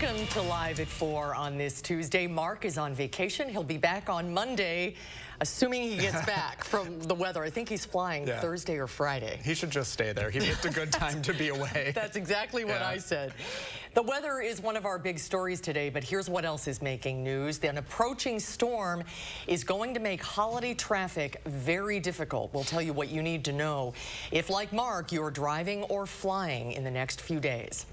Welcome to Live at 4 on this Tuesday. Mark is on vacation. He'll be back on Monday, assuming he gets back from the weather. I think he's flying Thursday or Friday. He should just stay there. He picked a good time to be away. That's exactly what I said. The weather is one of our big stories today, but here's what else is making news. An approaching storm is going to make holiday traffic very difficult. We'll tell you what you need to know if, like Mark, you're driving or flying in the next few days.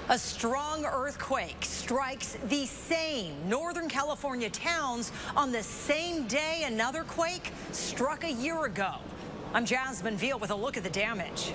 A strong earthquake strikes the same Northern California towns on the same day another quake struck a year ago. I'm Jasmine Veal with a look at the damage.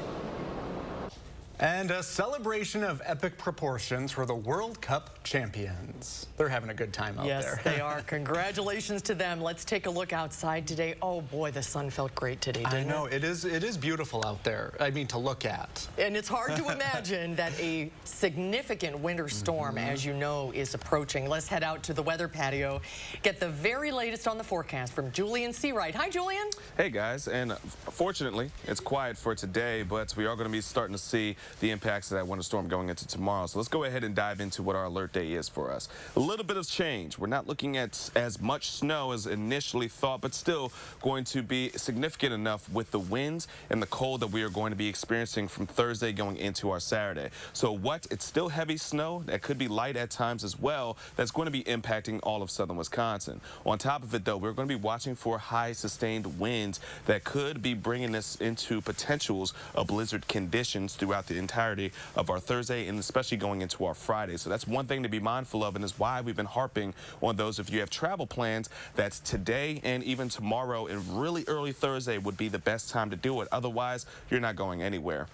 And a celebration of epic proportions for the World Cup champions. They're having a good time out there. Yes, they are. Congratulations to them. Let's take a look outside today. Oh boy, the sun felt great today, didn't it? I know, it is beautiful out there. I mean, to look at. And it's hard to imagine that a significant winter storm, as you know, is approaching. Let's head out to the weather patio, get the very latest on the forecast from Julian Seawright. Hi, Julian. Hey, guys. And fortunately, it's quiet for today, but we are going to be starting to see the impacts of that winter storm going into tomorrow. So let's go ahead and dive into what our alert day is for us. A little bit of change. We're not looking at as much snow as initially thought, but still going to be significant enough with the winds and the cold that we are going to be experiencing from Thursday going into our Saturday. So it's still heavy snow that could be light at times as well. That's going to be impacting all of southern Wisconsin. On top of it, though, we're going to be watching for high sustained winds that could be bringing us into potentials of blizzard conditions throughout the entirety of our Thursday and especially going into our Friday. So that's one thing to be mindful of, and is why we've been harping on those. If you have travel plans, that today and even tomorrow and really early Thursday would be the best time to do it. Otherwise, you're not going anywhere.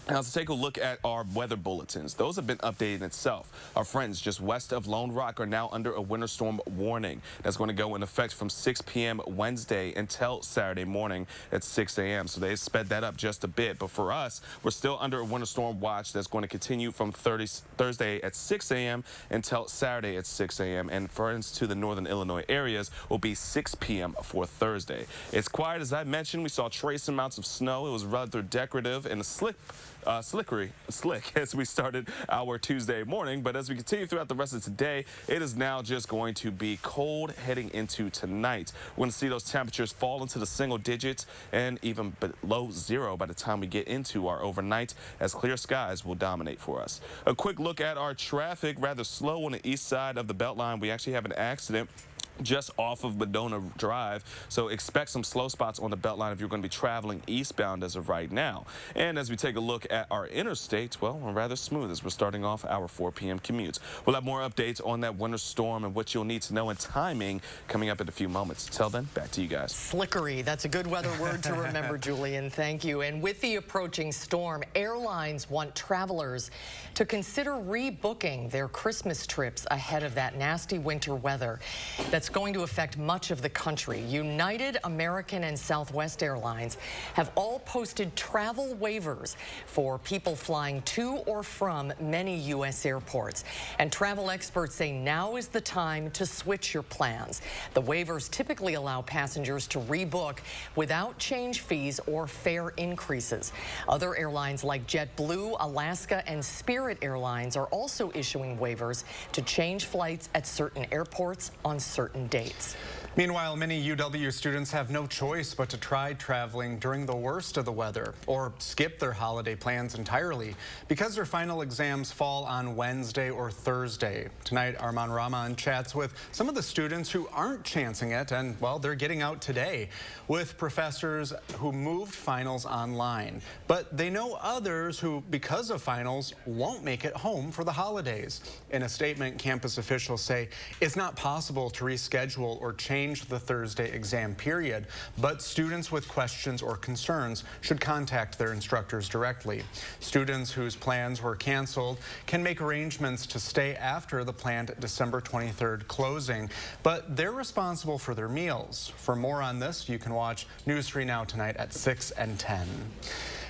Now, let's take a look at our weather bulletins. Those have been updated in itself. Our friends just west of Lone Rock are now under a winter storm warning. That's going to go in effect from 6 p.m. Wednesday until Saturday morning at 6 a.m. So they sped that up just a bit. But for us, we're still under a winter storm watch that's going to continue from Thursday at 6 a.m. until Saturday at 6 a.m. And for instance, to the northern Illinois areas will be 6 p.m. for Thursday. It's quiet, as I mentioned. We saw trace amounts of snow. It was rather decorative and slick as we started our Tuesday morning. But as we continue throughout the rest of today, it is now just going to be cold heading into tonight. We're going to see those temperatures fall into the single digits and even below zero by the time we get into our overnight, as clear skies will dominate for us. A quick look at our traffic, rather slow on the east side of the Beltline. We actually have an accident just off of Medona Drive, so expect some slow spots on the Beltline if you're going to be traveling eastbound as of right now. And as we take a look at our interstates, well, we're rather smooth as we're starting off our 4 p.m. commutes. We'll have more updates on that winter storm and what you'll need to know and timing coming up in a few moments. Till then, back to you guys. Slickery, that's a good weather word to remember, Julian. Thank you. And with the approaching storm, airlines want travelers to consider rebooking their Christmas trips ahead of that nasty winter weather that's going to affect much of the country. United, American, and Southwest Airlines have all posted travel waivers for people flying to or from many U.S. airports. And travel experts say now is the time to switch your plans. The waivers typically allow passengers to rebook without change fees or fare increases. Other airlines like JetBlue, Alaska, and Spirit Airlines are also issuing waivers to change flights at certain airports on certain dates. Meanwhile, many UW students have no choice but to try traveling during the worst of the weather or skip their holiday plans entirely because their final exams fall on Wednesday or Thursday. Tonight, Arman Rahman chats with some of the students who aren't chancing it, and, well, they're getting out today with professors who moved finals online. But they know others who, because of finals, won't make it home for the holidays. In a statement, campus officials say it's not possible to reschedule or change the Thursday exam period, but students with questions or concerns should contact their instructors directly. Students whose plans were canceled can make arrangements to stay after the planned December 23rd closing, but they're responsible for their meals. For more on this, you can watch News 3 Now tonight at 6 and 10.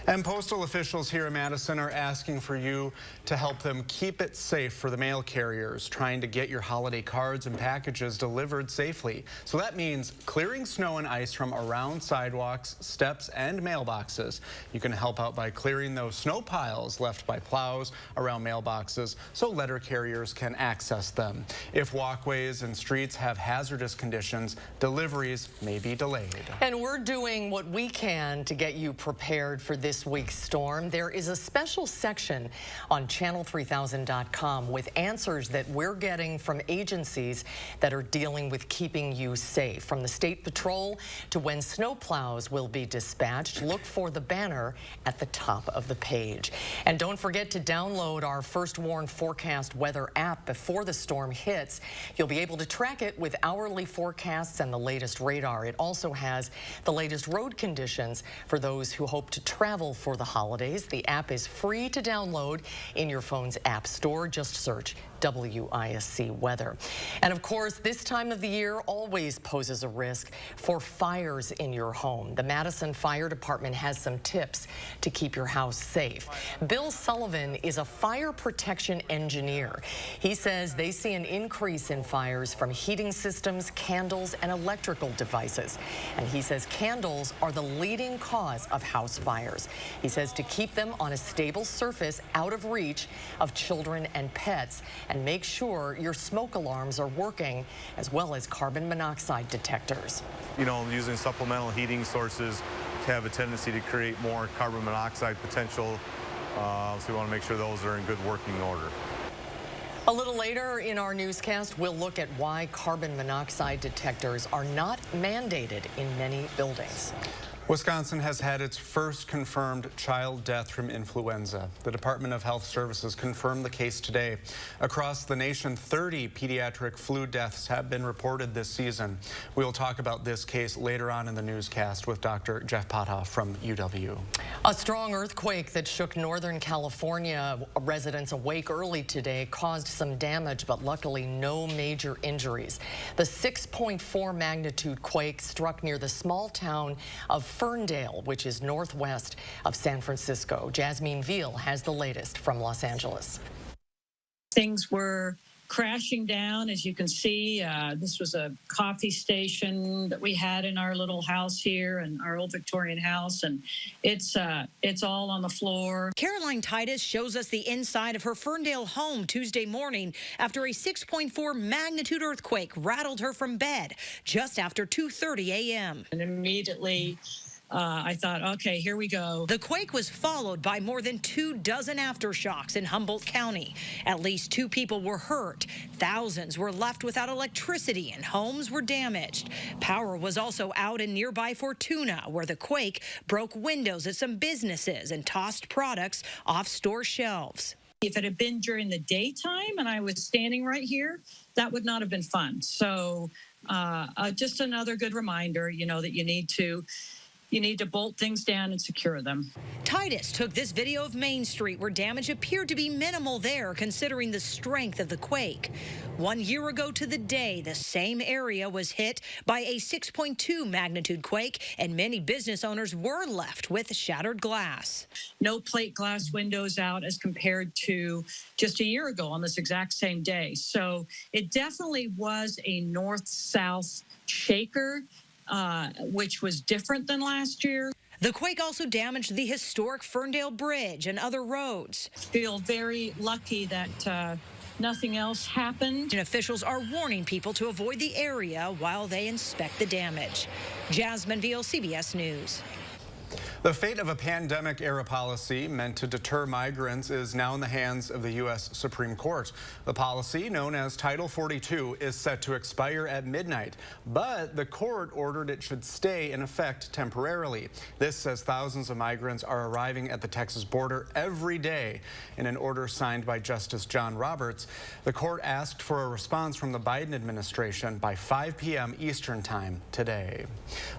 And postal officials here in Madison are asking for you to help them keep it safe for the mail carriers trying to get your holiday cards and packages delivered safely. So that means clearing snow and ice from around sidewalks, steps, and mailboxes. You can help out by clearing those snow piles left by plows around mailboxes so letter carriers can access them. If walkways and streets have hazardous conditions, deliveries may be delayed. And we're doing what we can to get you prepared for this week's storm. There is a special section on channel3000.com with answers that we're getting from agencies that are dealing with keeping you safe. From the State Patrol to when snowplows will be dispatched, look for the banner at the top of the page. And don't forget to download our First Warn Forecast weather app before the storm hits. You'll be able to track it with hourly forecasts and the latest radar. It also has the latest road conditions for those who hope to travel for the holidays. The app is free to download in your phone's app store. Just search WISC weather. And of course, this time of the year always poses a risk for fires in your home. The Madison Fire Department has some tips to keep your house safe. Bill Sullivan is a fire protection engineer. He says they see an increase in fires from heating systems, candles, and electrical devices. And he says candles are the leading cause of house fires. He says to keep them on a stable surface out of reach of children and pets, and make sure your smoke alarms are working, as well as carbon monoxide detectors. You know, using supplemental heating sources have a tendency to create more carbon monoxide potential, so we want to make sure those are in good working order. A little later in our newscast, we'll look at why carbon monoxide detectors are not mandated in many buildings. Wisconsin has had its first confirmed child death from influenza. The Department of Health Services confirmed the case today. Across the nation, 30 pediatric flu deaths have been reported this season. We'll talk about this case later on in the newscast with Dr. Jeff Pothoff from UW. A strong earthquake that shook Northern California residents awake early today caused some damage, but luckily no major injuries. The 6.4 magnitude quake struck near the small town of Ferndale, which is northwest of San Francisco. Jasmine Veal has the latest from Los Angeles. Things were crashing down. As you can see, this was a coffee station that we had in our little house here, and our old Victorian house, and it's all on the floor. Caroline Titus shows us the inside of her Ferndale home Tuesday morning after a 6.4 magnitude earthquake rattled her from bed just after 2:30 a.m. And immediately I thought, okay, here we go. The quake was followed by more than 24 aftershocks in Humboldt County. At least 2 people were hurt. Thousands were left without electricity and homes were damaged. Power was also out in nearby Fortuna, where the quake broke windows at some businesses and tossed products off store shelves. If it had been during the daytime and I was standing right here, that would not have been fun. So just another good reminder, you know, that you need to bolt things down and secure them. Titus took this video of Main Street where damage appeared to be minimal there, considering the strength of the quake. 1 year ago to the day, the same area was hit by a 6.2 magnitude quake, and many business owners were left with shattered glass. No plate glass windows out as compared to just a year ago on this exact same day. So it definitely was a north-south shaker, which was different than last year. The quake also damaged the historic Ferndale Bridge and other roads. Feel very lucky that nothing else happened. And officials are warning people to avoid the area while they inspect the damage. Jasmine Veal, CBS News. The fate of a pandemic-era policy meant to deter migrants is now in the hands of the U.S. Supreme Court. The policy, known as Title 42, is set to expire at midnight, but the court ordered it should stay in effect temporarily. This says thousands of migrants are arriving at the Texas border every day. In an order signed by Justice John Roberts, the court asked for a response from the Biden administration by 5 p.m. Eastern Time today.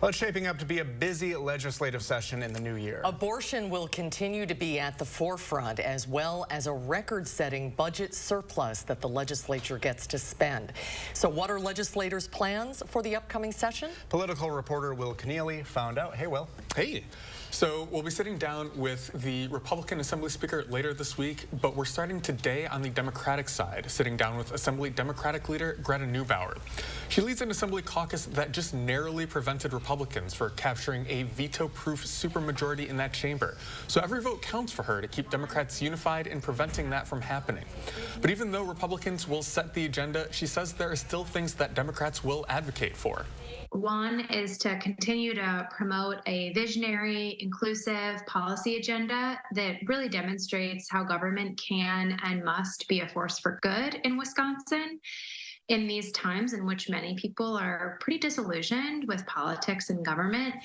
Well, it's shaping up to be a busy legislative session session in the new year. Abortion will continue to be at the forefront, as well as a record-setting budget surplus that the legislature gets to spend. So what are legislators' plans for the upcoming session? Political reporter Will Keneally found out. Hey, Will. Hey. So we'll be sitting down with the Republican Assembly Speaker later this week, but we're starting today on the Democratic side, sitting down with Assembly Democratic leader Greta Neubauer. She leads an Assembly caucus that just narrowly prevented Republicans for capturing a veto-proof supermajority in that chamber. So every vote counts for her to keep Democrats unified in preventing that from happening. But even though Republicans will set the agenda, she says there are still things that Democrats will advocate for. One is to continue to promote a visionary, inclusive policy agenda that really demonstrates how government can and must be a force for good in Wisconsin in these times in which many people are pretty disillusioned with politics and government.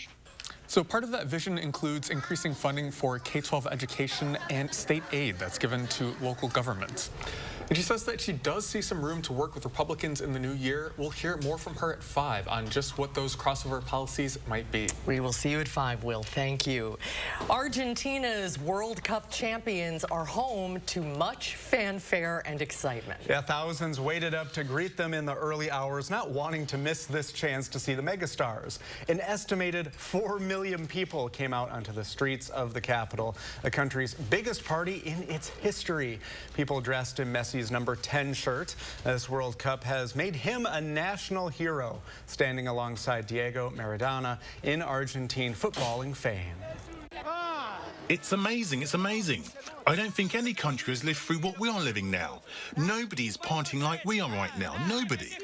So part of that vision includes increasing funding for K-12 education and state aid that's given to local governments. And she says that she does see some room to work with Republicans in the new year. We'll hear more from her at 5 on just what those crossover policies might be. We will see you at 5, Will. Thank you. Argentina's World Cup champions are home to much fanfare and excitement. Yeah, thousands waited up to greet them in the early hours, not wanting to miss this chance to see the megastars. An estimated 4 million people came out onto the streets of the capital, the country's biggest party in its history. People dressed in Messi's number 10 shirt. This World Cup has made him a national hero, standing alongside Diego Maradona in Argentine footballing fame. It's amazing, it's amazing. I don't think any country has lived through what we are living now. Nobody is partying like we are right now, nobody.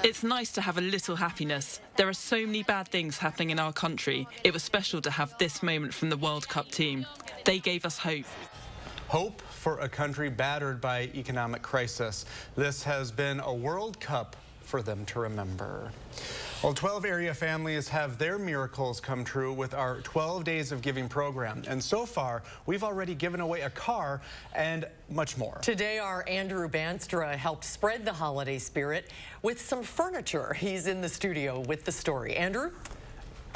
It's nice to have a little happiness. There are so many bad things happening in our country. It was special to have this moment from the World Cup team. They gave us hope. Hope for a country battered by economic crisis. This has been a World Cup for them to remember. Well, 12 area families have their miracles come true with our 12 Days of Giving program. And so far, we've already given away a car and much more. Today, our Andrew Banstra helped spread the holiday spirit with some furniture. He's in the studio with the story. Andrew?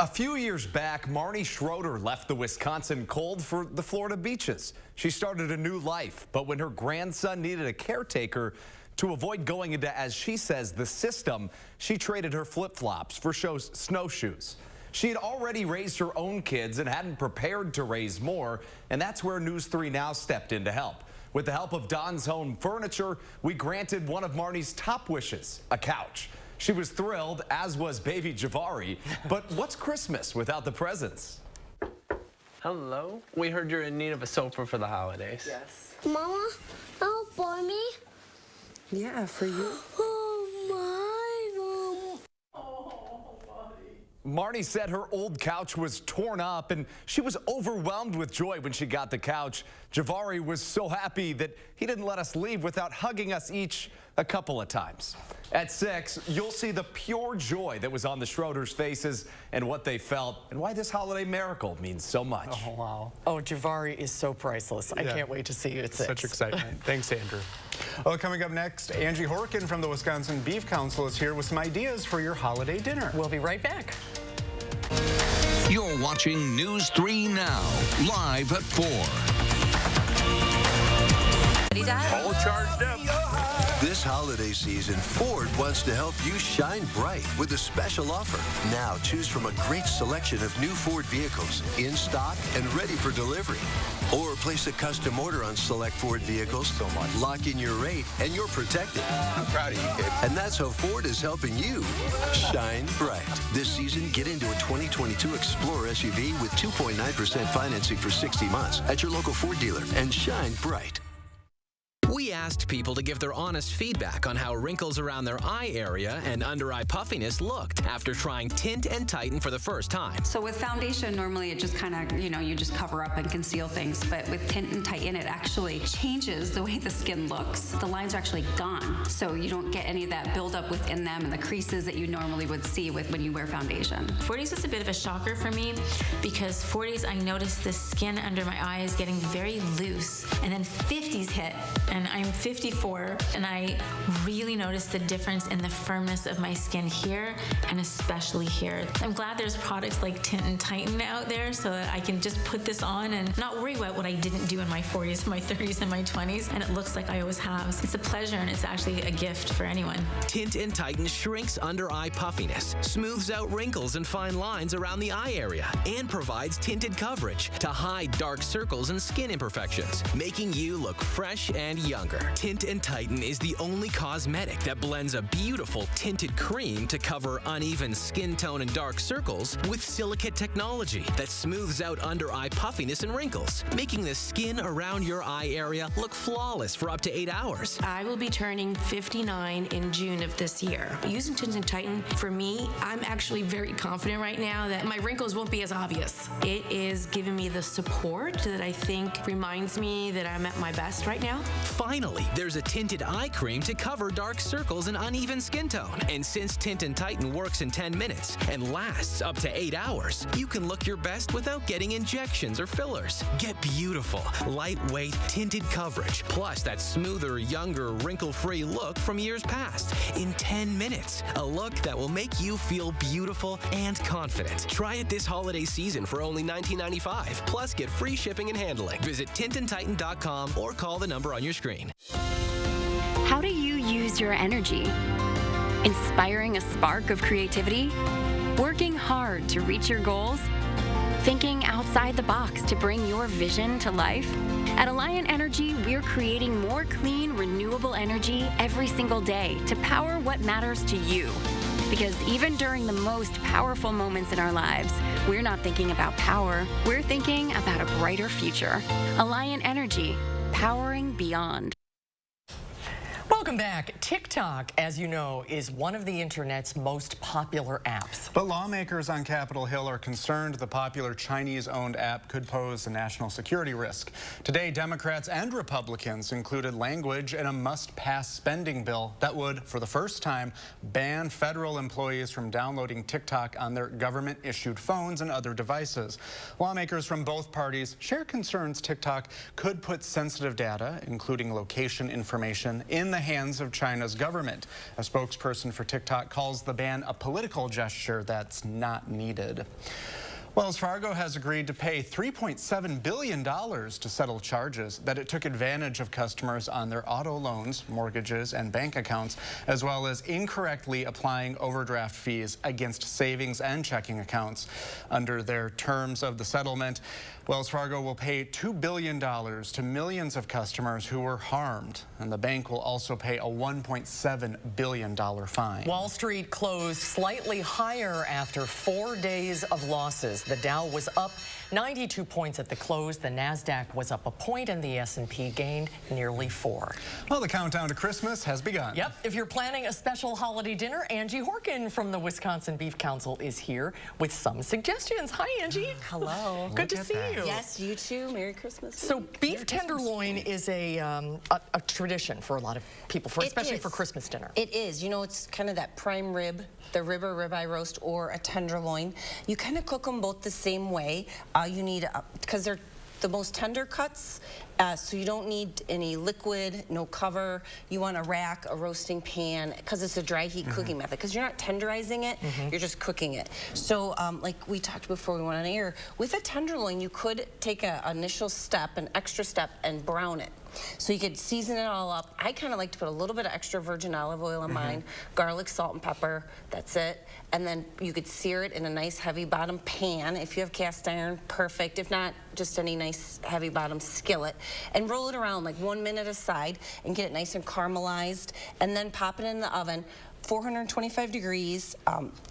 A few years back, Marnie Schroeder left the Wisconsin cold for the Florida beaches. She started a new life, but when her grandson needed a caretaker, to avoid going into, as she says, the system, she traded her flip-flops for snowshoes. She had already raised her own kids and hadn't prepared to raise more, and that's where News 3 Now stepped in to help. With the help of Don's Home Furniture, we granted one of Marnie's top wishes, a couch. She was thrilled, as was baby Javari. But what's Christmas without the presents? Hello. We heard you're in need of a sofa for the holidays. Yes. Mama, for me? Yeah, for you. Oh, my. Marnie said her old couch was torn up and she was overwhelmed with joy when she got the couch. Javari was so happy that he didn't let us leave without hugging us each a couple of times. At 6, you'll see the pure joy that was on the Schroeders' faces and what they felt and why this holiday miracle means so much. Oh, wow. Oh, Javari is so priceless. I can't wait to see you at 6. Such excitement. Thanks, Andrew. Well, coming up next, Angie Horkin from the Wisconsin Beef Council is here with some ideas for your holiday dinner. We'll be right back. You're watching News 3 Now, live at 4. All charged up. This holiday season, Ford wants to help you shine bright with a special offer. Now choose from a great selection of new Ford vehicles in stock and ready for delivery. Or place a custom order on select Ford vehicles. Lock in your rate and you're protected. I'm proud of you, kid. And that's how Ford is helping you shine bright. This season, get into a 2022 Explorer SUV with 2.9% financing for 60 months at your local Ford dealer and shine bright. We asked people to give their honest feedback on how wrinkles around their eye area and under-eye puffiness looked after trying Tint and Tighten for the first time. So with foundation, normally it just kind of, you just cover up and conceal things. But with Tint and Tighten, it actually changes the way the skin looks. The lines are actually gone. So you don't get any of that buildup within them and the creases that you normally would see when you wear foundation. 40s was a bit of a shocker for me because 40s, I noticed the skin under my eye is getting very loose. And then 50s hit. And I'm 54, and I really noticed the difference in the firmness of my skin here, and especially here. I'm glad there's products like Tint and Tighten out there so that I can just put this on and not worry about what I didn't do in my 40s, my 30s, and my 20s, and it looks like I always have. It's a pleasure, and it's actually a gift for anyone. Tint and Tighten shrinks under-eye puffiness, smooths out wrinkles and fine lines around the eye area, and provides tinted coverage to hide dark circles and skin imperfections, making you look fresh and younger. Tint and Tighten is the only cosmetic that blends a beautiful tinted cream to cover uneven skin tone and dark circles with silicate technology that smooths out under-eye puffiness and wrinkles, making the skin around your eye area look flawless for up to 8 hours. I will be turning 59 in June of this year. Using Tint and Tighten, for me, I'm actually very confident right now that my wrinkles won't be as obvious. It is giving me the support that I think reminds me that I'm at my best right now. Finally, there's a tinted eye cream to cover dark circles and uneven skin tone. And since Tint and Tighten works in 10 minutes and lasts up to 8 hours, you can look your best without getting injections or fillers. Get beautiful, lightweight, tinted coverage, plus that smoother, younger, wrinkle-free look from years past in 10 minutes. A look that will make you feel beautiful and confident. Try it this holiday season for only $19.95. Plus, get free shipping and handling. Visit tintandtighten.com or call the number on your screen. How do you use your energy? Inspiring a spark of creativity? Working hard to reach your goals? Thinking outside the box to bring your vision to life? At Alliant Energy, we're creating more clean, renewable energy every single day to power what matters to you. Because even during the most powerful moments in our lives, we're not thinking about power, we're thinking about a brighter future. Alliant Energy, powering beyond. Welcome back. TikTok, as you know, is one of the internet's most popular apps. But lawmakers on Capitol Hill are concerned the popular Chinese-owned app could pose a national security risk. Today, Democrats and Republicans included language in a must-pass spending bill that would, for the first time, ban federal employees from downloading TikTok on their government-issued phones and other devices. Lawmakers from both parties share concerns TikTok could put sensitive data, including location information, in the hands of China's government. A spokesperson for TikTok calls the ban a political gesture that's not needed. Wells Fargo has agreed to pay $3.7 billion to settle charges that it took advantage of customers on their auto loans, mortgages, and bank accounts, as well as incorrectly applying overdraft fees against savings and checking accounts. Under their terms of the settlement, Wells Fargo will pay $2 billion to millions of customers who were harmed, and the bank will also pay a $1.7 billion fine. Wall Street closed slightly higher after 4 days of losses. The Dow was up 92 points at the close. The NASDAQ was up a point, and the S&P gained nearly 4. Well, the countdown to Christmas has begun. Yep. If you're planning a special holiday dinner, Angie Horkin from the Wisconsin Beef Council is here with some suggestions. Hi, Angie. Hello. Good to see you. Yes, you too. Merry Christmas. So beef tenderloin is a tradition for a lot of people, especially for Christmas dinner. It is. You know, it's kind of that prime rib, the rib or ribeye roast, or a tenderloin. You kind of cook them both the same way. You need, because they're the most tender cuts, so you don't need any liquid, no cover. You want a rack, a roasting pan, because it's a dry heat cooking method, because you're not tenderizing it, you're just cooking it. So like we talked before we went on air, with a tenderloin, you could take an initial step, an extra step, and brown it. So you could season it all up. I kind of like to put a little bit of extra virgin olive oil on mine, garlic, salt, and pepper. That's it. And then you could sear it in a nice heavy bottom pan. If you have cast iron, perfect. If not, just any nice heavy bottom skillet. And roll it around like 1 minute aside and get it nice and caramelized. And then pop it in the oven. 425 degrees,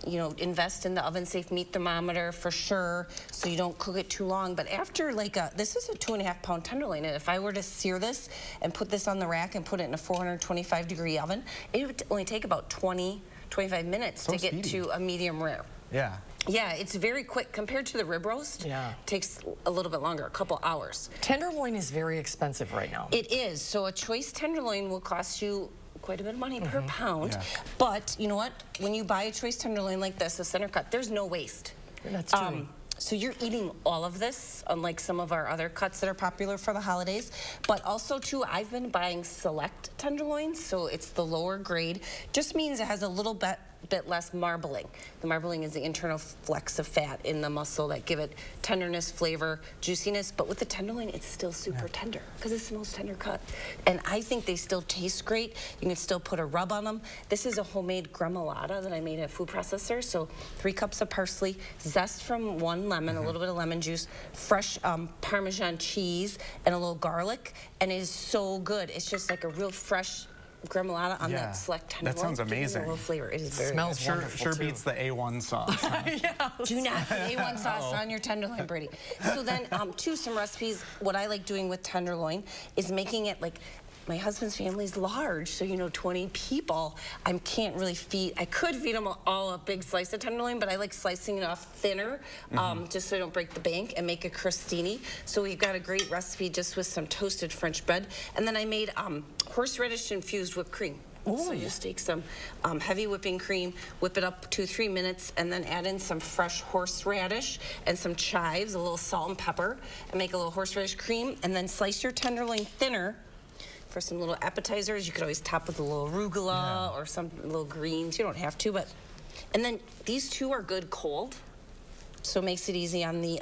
you know, invest in the oven safe meat thermometer for sure, so you don't cook it too long. But after this is a 2.5 pound tenderloin, and if I were to sear this and put this on the rack and put it in a 425 degree oven, it would only take about 20-25 minutes to get to a medium rare. Yeah. Yeah, it's very quick compared to the rib roast. Yeah. It takes a little bit longer, a couple hours. Tenderloin is very expensive right now. It is. So a choice tenderloin will cost you quite a bit of money per pound. But you know what? When you buy a choice tenderloin like this, a center cut, there's no waste. That's true. So you're eating all of this, unlike some of our other cuts that are popular for the holidays. But also, too, I've been buying select tenderloins, so it's the lower grade. Just means it has a little bit less marbling. The marbling is the internal flecks of fat in the muscle that give it tenderness, flavor, juiciness. But with the tenderloin, it's still super tender because it's the most tender cut. And I think they still taste great. You can still put a rub on them. This is a homemade gremolata that I made at a food processor. So 3 cups of parsley, zest from 1 lemon, a little bit of lemon juice, fresh Parmesan cheese, and a little garlic. And it is so good. It's just like a real fresh gremolata on that select tenderloin. That sounds amazing. A little flavor. It is very smells sure beats the A1 sauce. Huh? Do not put A1 sauce on your tenderloin, Brady. So then, some recipes. What I like doing with tenderloin is making it like. My husband's family's large, so 20 people. I can't really feed. I could feed them all a big slice of tenderloin, but I like slicing it off thinner, just so I don't break the bank, and make a crostini. So we've got a great recipe just with some toasted French bread, and then I made horseradish infused whipped cream. Ooh. So you just take some heavy whipping cream, whip it up 2-3 minutes, and then add in some fresh horseradish and some chives, a little salt and pepper, and make a little horseradish cream, and then slice your tenderloin thinner. For some little appetizers, you could always top with a little arugula or some little greens. You don't have to, but... And then these 2 are good cold, so it makes it easy on the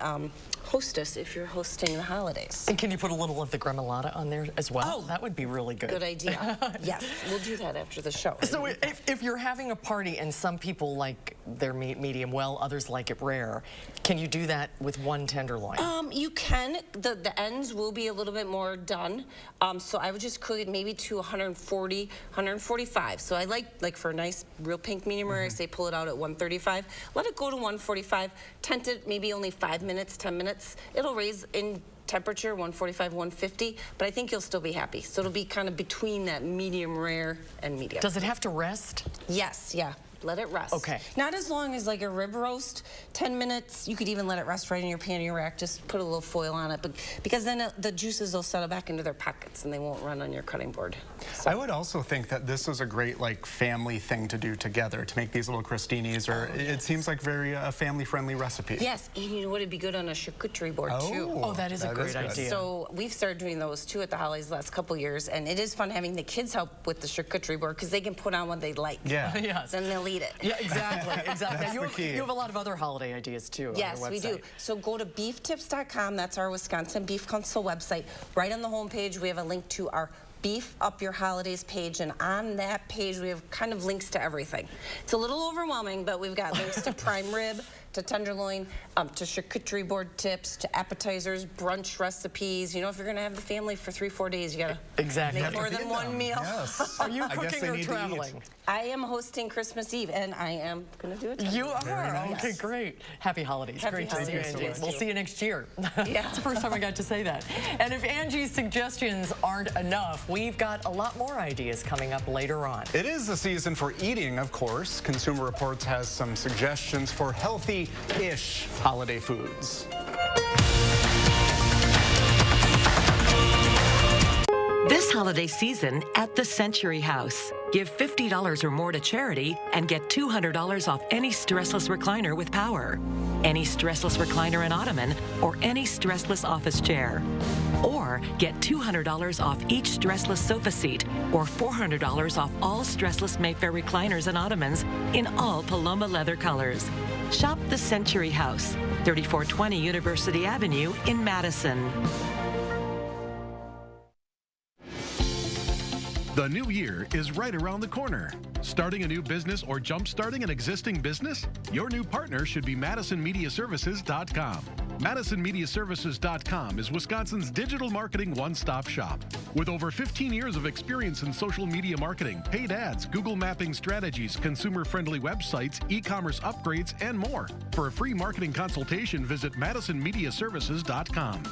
hostess if you're hosting the holidays. And can you put a little of the gremolata on there as well? Oh, that would be really good. Good idea. Yes, we'll do that after the show. So if you're having a party and some people like their meat medium well, others like it rare, can you do that with 1 tenderloin? You can. The ends will be a little bit more done. So I would just cook it maybe to 140, 145. So I like for a nice real pink medium rare, I say pull it out at 135. Let it go to 145. Tent it maybe only 5 minutes, 10 minutes. It'll raise in temperature 145, 150, but I think you'll still be happy. So it'll be kind of between that medium rare and medium. Does it have to rest? Yes, yeah. Let it rest. Okay. Not as long as like a rib roast, 10 minutes. You could even let it rest right in your panty rack. Just put a little foil on it, because then the juices will settle back into their pockets and they won't run on your cutting board. So. I would also think that this is a great family thing to do together, to make these little crostinis, or it seems like very family-friendly recipe. Yes, and you know what? It'd be good on a charcuterie board too. Oh, that is a great idea. So we've started doing those too at the holidays the last couple years, and it is fun having the kids help with the charcuterie board because they can put on what they like. Yeah. Yes. Then they'll eat it. Yeah, exactly. Exactly. That's the key. You have a lot of other holiday ideas too. Yes, on we your website. do. So go to beeftips.com. That's our Wisconsin Beef Council website. Right on the homepage, we have a link to our Beef Up Your Holidays page, and on that page we have kind of links to everything. It's a little overwhelming, but we've got links to prime rib, to tenderloin, to charcuterie board tips, to appetizers, brunch recipes. If you're going to have the family for 3-4 days, you got to make more than one meal. Yes. Are you cooking or traveling? I am hosting Christmas Eve, and I am going to do it. You are? Nice. Okay, great. Happy holidays. Great to see you, Angie. We'll see you next year. Yeah. It's the first time I got to say that. And if Angie's suggestions aren't enough, we've got a lot more ideas coming up later on. It is the season for eating, of course. Consumer Reports has some suggestions for healthy-ish holiday foods. This holiday season at the Century House. Give $50 or more to charity and get $200 off any stressless recliner with power, any stressless recliner and ottoman, or any stressless office chair. Or get $200 off each stressless sofa seat or $400 off all stressless Mayfair recliners and ottomans in all Paloma leather colors. Shop the Century House, 3420 University Avenue in Madison. The new year is right around the corner. Starting a new business or jump-starting an existing business? Your new partner should be MadisonMediaServices.com. MadisonMediaServices.com is Wisconsin's digital marketing one-stop shop. With over 15 years of experience in social media marketing, paid ads, Google mapping strategies, consumer-friendly websites, e-commerce upgrades, and more. For a free marketing consultation, visit MadisonMediaServices.com.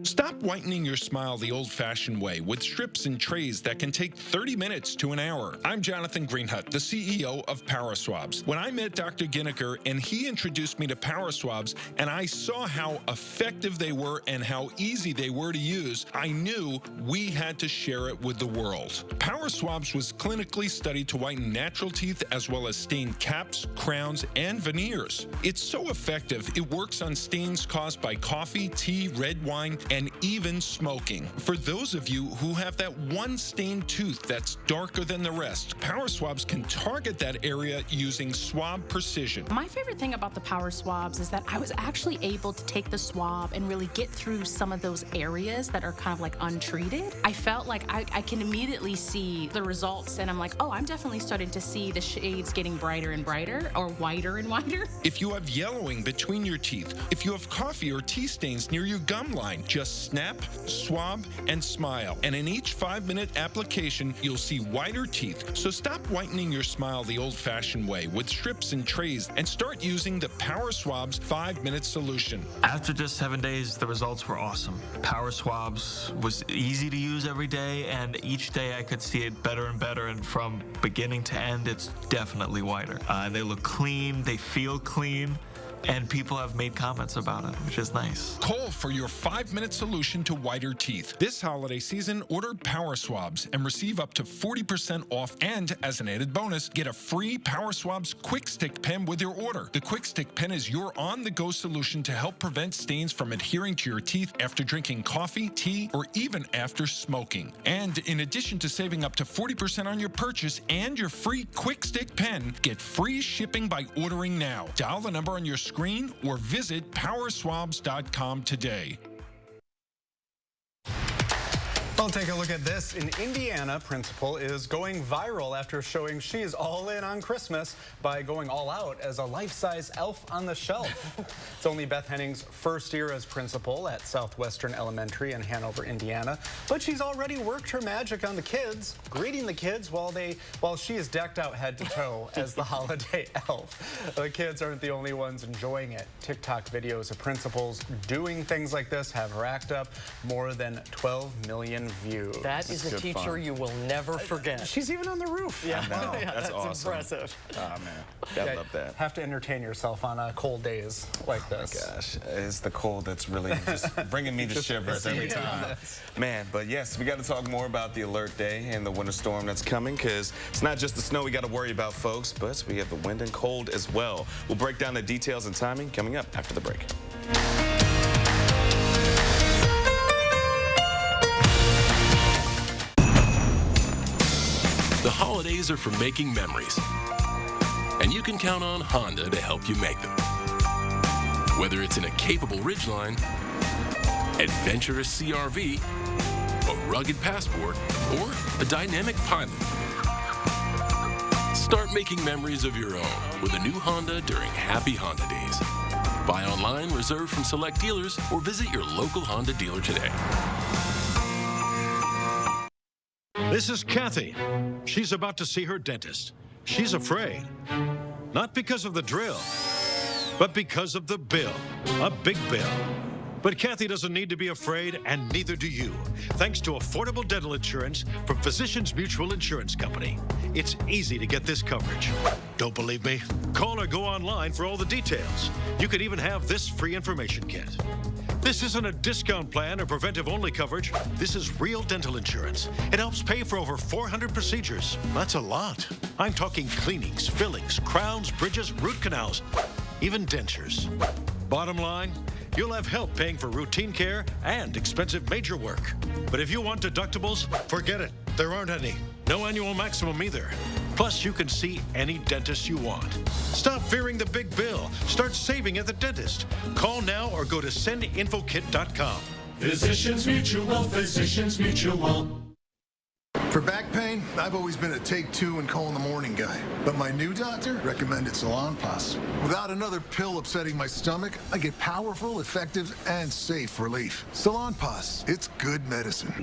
Stop whitening your smile the old-fashioned way with strips and trays that can take 30 minutes to an hour. I'm Jonathan Greenhut, the CEO of Power Swabs. When I met Dr. Ginniker and he introduced me to Power Swabs and I saw how effective they were and how easy they were to use, I knew we had to share it with the world. Power Swabs was clinically studied to whiten natural teeth as well as stain caps, crowns, and veneers. It's so effective, it works on stains caused by coffee, tea, red wine, and even smoking. For those of you who have that one stained tooth that's darker than the rest, Power Swabs can target that area using swab precision. My favorite thing about the Power Swabs is that I was actually able to take the swab and really get through some of those areas that are kind of like untreated. I felt like I can immediately see the results, and I'm like, oh, I'm definitely starting to see the shades getting brighter and brighter, or whiter and whiter. If you have yellowing between your teeth, if you have coffee or tea stains near your gum line, just snap, swab, and smile. And in each 5-minute application, you'll see whiter teeth. So stop whitening your smile the old-fashioned way with strips and trays and start using the Power Swabs 5-minute solution. After just 7 days, the results were awesome. Power Swabs was easy to use every day, and each day I could see it better and better, and from beginning to end, it's definitely whiter. They look clean, they feel clean, and people have made comments about it, which is nice. Call for your 5-minute solution to whiter teeth. This holiday season, order Power Swabs and receive up to 40% off, and as an added bonus, get a free Power Swabs Quick Stick Pen with your order. The Quick Stick Pen is your on-the-go solution to help prevent stains from adhering to your teeth after drinking coffee, tea, or even after smoking. And in addition to saving up to 40% on your purchase and your free Quick Stick Pen, get free shipping by ordering now. Dial the number on your screen or visit powerswabs.com today. Well, take a look at this. In Indiana, principal is going viral after showing she is all in on Christmas by going all out as a life-size elf on the shelf. It's only Beth Henning's first year as principal at Southwestern Elementary in Hanover, Indiana, but she's already worked her magic on the kids, greeting the kids while she is decked out head to toe as the holiday elf. The kids aren't the only ones enjoying it. TikTok videos of principals doing things like this have racked up more than 12 million views. That is a teacher you will never forget. She's even on the roof. Yeah, yeah, that's awesome. Impressive. Oh, man. Gotta love that. Have to entertain yourself on cold days like this. Oh, my gosh. It's the cold that's really just bringing me the shivers every time. Man, but yes, we got to talk more about the alert day and the winter storm that's coming, because it's not just the snow we got to worry about, folks, but we have the wind and cold as well. We'll break down the details and timing coming up after the break. The holidays are for making memories, and you can count on Honda to help you make them. Whether it's in a capable Ridgeline, adventurous CRV, a rugged Passport, or a dynamic Pilot. Start making memories of your own with a new Honda during Happy Honda Days. Buy online, reserve from select dealers, or visit your local Honda dealer today. This is Kathy. She's about to see her dentist. She's afraid. Not because of the drill, but because of the bill. A big bill. But Kathy doesn't need to be afraid, and neither do you, thanks to affordable dental insurance from Physicians Mutual Insurance Company. It's easy to get this coverage. Don't believe me? Call or go online for all the details. You could even have this free information kit. This isn't a discount plan or preventive-only coverage. This is real dental insurance. It helps pay for over 400 procedures. That's a lot. I'm talking cleanings, fillings, crowns, bridges, root canals, even dentures. Bottom line, you'll have help paying for routine care and expensive major work. But if you want deductibles, forget it. There aren't any. No annual maximum either. Plus, you can see any dentist you want. Stop fearing the big bill. Start saving at the dentist. Call now or go to sendinfokit.com. Physicians Mutual, Physicians Mutual. For back pain, I've always been a take 2 and call in the morning guy. But my new doctor recommended Salonpas. Without another pill upsetting my stomach, I get powerful, effective, and safe relief. Salonpas, it's good medicine.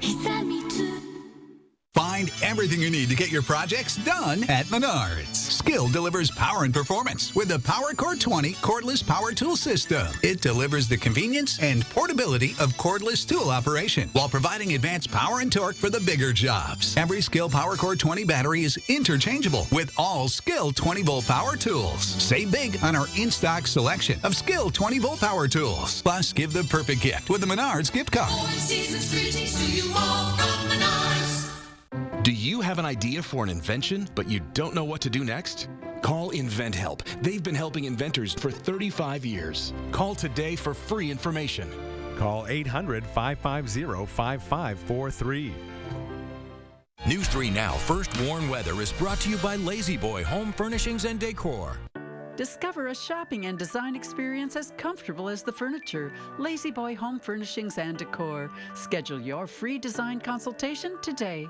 Find everything you need to get your projects done at Menards. Skill delivers power and performance with the PowerCore 20 cordless power tool system. It delivers the convenience and portability of cordless tool operation while providing advanced power and torque for the bigger jobs. Every Skill PowerCore 20 battery is interchangeable with all Skill 20-volt power tools. Save big on our in-stock selection of Skill 20-volt power tools. Plus, give the perfect gift with the Menards gift card. Do you have an idea for an invention, but you don't know what to do next? Call InventHelp. They've been helping inventors for 35 years. Call today for free information. Call 800-550-5543. News 3 Now First Warn Weather is brought to you by Lazy Boy Home Furnishings and Decor. Discover a shopping and design experience as comfortable as the furniture. Lazy Boy Home Furnishings and Decor. Schedule your free design consultation today.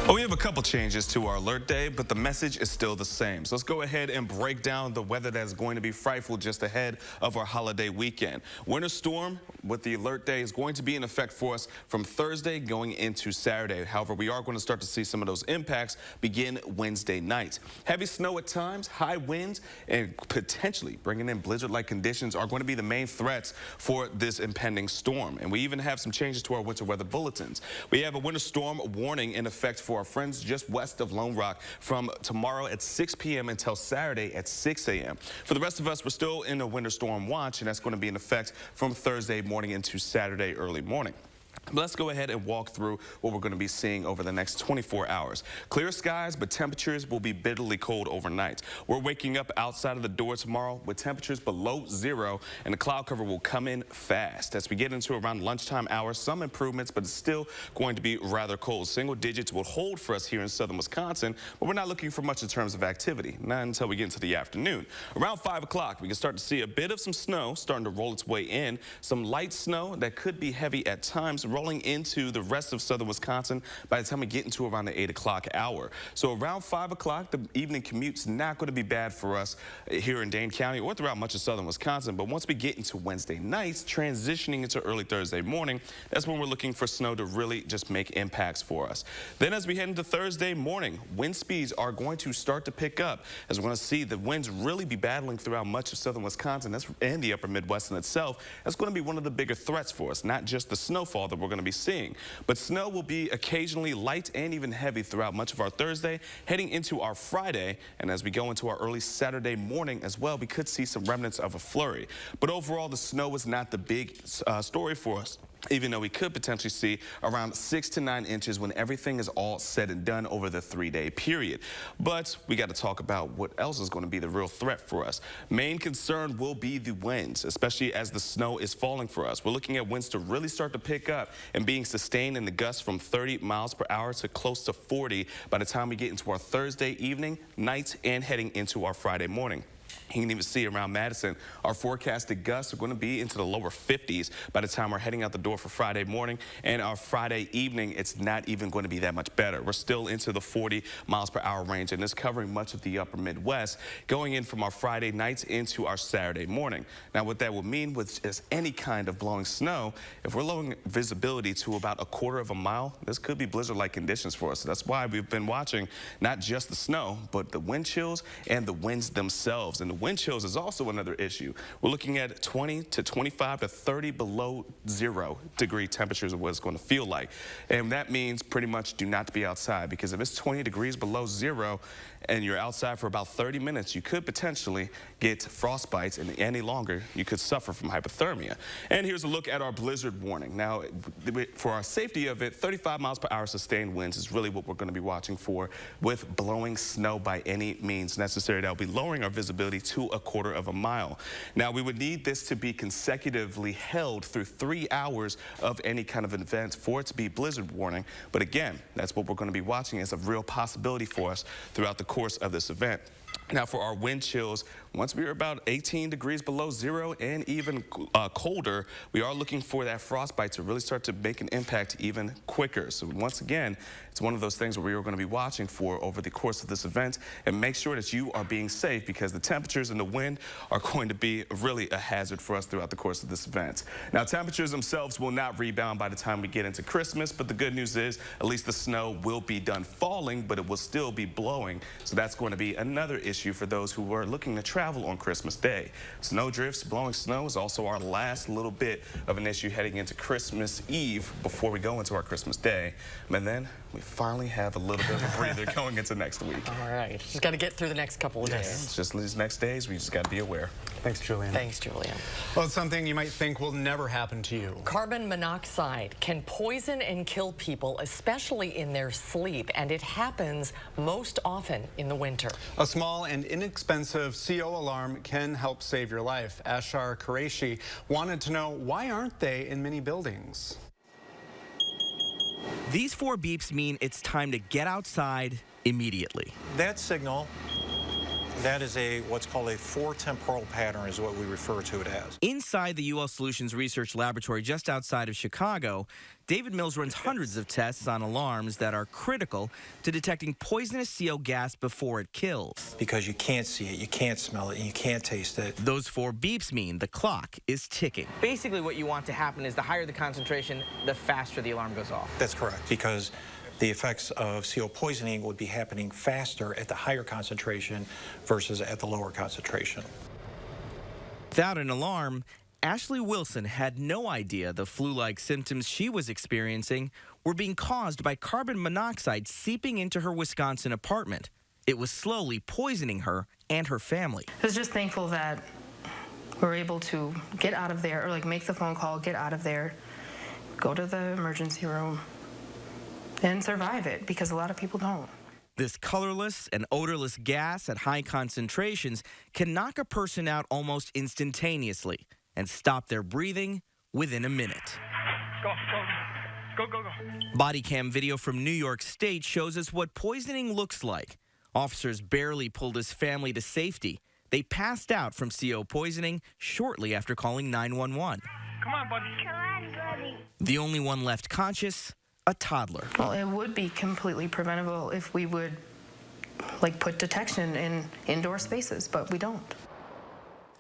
Well, we have a couple changes to our alert day, but the message is still the same. So let's go ahead and break down the weather that's going to be frightful just ahead of our holiday weekend. Winter storm with the alert day is going to be in effect for us from Thursday going into Saturday. However, we are going to start to see some of those impacts begin Wednesday night. Heavy snow at times, high winds, and potentially bringing in blizzard-like conditions are going to be the main threats for this impending storm. And we even have some changes to our winter weather bulletins. We have a winter storm warning in effect for our friends just west of Lone Rock from tomorrow at 6 p.m. until Saturday at 6 a.m. For the rest of us, we're still in a winter storm watch, and that's going to be in effect from Thursday morning into Saturday early morning. Let's go ahead and walk through what we're going to be seeing over the next 24 hours. Clear skies, but temperatures will be bitterly cold overnight. We're waking up outside of the door tomorrow with temperatures below zero, and the cloud cover will come in fast. As we get into around lunchtime hours, some improvements, but it's still going to be rather cold. Single digits will hold for us here in southern Wisconsin, but we're not looking for much in terms of activity, not until we get into the afternoon. Around 5 o'clock, we can start to see a bit of some snow starting to roll its way in. Some light snow that could be heavy at times, rolling into the rest of southern Wisconsin by the time we get into around the 8 o'clock hour. So around 5 o'clock, the evening commute's not going to be bad for us here in Dane County or throughout much of southern Wisconsin. But once we get into Wednesday nights, transitioning into early Thursday morning, that's when we're looking for snow to really just make impacts for us. Then as we head into Thursday morning, wind speeds are going to start to pick up as we're going to see the winds really be battling throughout much of southern Wisconsin and the upper Midwest in itself. That's going to be one of the bigger threats for us, not just the snowfall that we're going to be seeing, but snow will be occasionally light and even heavy throughout much of our Thursday, heading into our Friday, and as we go into our early Saturday morning as well, we could see some remnants of a flurry. But overall, the snow is not the big story for us, even though we could potentially see around 6 to 9 inches when everything is all said and done over the 3-day period. But we got to talk about what else is going to be the real threat for us. Main concern will be the winds, especially as the snow is falling for us. We're looking at winds to really start to pick up and being sustained in the gusts from 30 miles per hour to close to 40 by the time we get into our Thursday evening, night, and heading into our Friday morning. You can even see around Madison, our forecasted gusts are going to be into the lower 50s by the time we're heading out the door for Friday morning. And our Friday evening, it's not even going to be that much better. We're still into the 40 miles per hour range, and it's covering much of the upper Midwest, going in from our Friday nights into our Saturday morning. Now, what that will mean with just any kind of blowing snow, if we're lowering visibility to about 1/4 of a mile, this could be blizzard-like conditions for us. So that's why we've been watching not just the snow, but the wind chills and the winds themselves. And the wind chills is also another issue. We're looking at 20 to 25 to 30 below 0 degree temperatures of what it's going to feel like. And that means pretty much do not be outside, because if it's 20 degrees below 0 and you're outside for about 30 minutes, you could potentially get frostbites, and any longer, you could suffer from hypothermia. And here's a look at our blizzard warning. Now, for our safety of it, 35 miles per hour sustained winds is really what we're going to be watching for with blowing snow by any means necessary. That will be lowering our visibility to 1/4 of a mile. Now, we would need this to be consecutively held through 3 hours of any kind of event for it to be blizzard warning. But again, that's what we're going to be watching as a real possibility for us throughout the course of this event. Now, for our wind chills, once we are about 18 degrees below 0 and even colder, we are looking for that frostbite to really start to make an impact even quicker. So once again, it's one of those things where we are going to be watching for over the course of this event, and make sure that you are being safe, because the temperatures temperatures and the wind are going to be really a hazard for us throughout the course of this event. Now, temperatures themselves will not rebound by the time we get into Christmas, but the good news is at least the snow will be done falling, but it will still be blowing. So that's going to be another issue for those who are looking to travel on Christmas Day. Snow drifts, blowing snow is also our last little bit of an issue heading into Christmas Eve before we go into our Christmas Day. And then we finally have a little bit of a breather going into next week. All right. Just got to get through the next couple of days. It's just these next days, we just got to be aware. Thanks, Julian. Thanks, Julian. Well, it's something you might think will never happen to you. Carbon monoxide can poison and kill people, especially in their sleep, and it happens most often in the winter. A small and inexpensive CO alarm can help save your life. Ashar Qureshi wanted to know, why aren't they in many buildings? These 4 beeps mean it's time to get outside immediately. That signal, that is what's called a 4-temporal pattern is what we refer to it as. Inside the UL Solutions Research Laboratory just outside of Chicago, David Mills runs hundreds of tests on alarms that are critical to detecting poisonous CO gas before it kills. Because you can't see it, you can't smell it, and you can't taste it. Those 4 beeps mean the clock is ticking. Basically what you want to happen is the higher the concentration, the faster the alarm goes off. That's correct, because the effects of CO poisoning would be happening faster at the higher concentration versus at the lower concentration. Without an alarm, Ashley Wilson had no idea the flu-like symptoms she was experiencing were being caused by carbon monoxide seeping into her Wisconsin apartment. It was slowly poisoning her and her family. I was just thankful that we were able to get out of there, or like make the phone call, get out of there, go to the emergency room, and survive it, because a lot of people don't. This colorless and odorless gas at high concentrations can knock a person out almost instantaneously and stop their breathing within a minute. Go. Body cam video from New York State shows us what poisoning looks like. Officers barely pulled his family to safety. They passed out from CO poisoning shortly after calling 911. Come on, buddy. The only one left conscious, a toddler. Well, it would be completely preventable if we would put detection in indoor spaces, but we don't.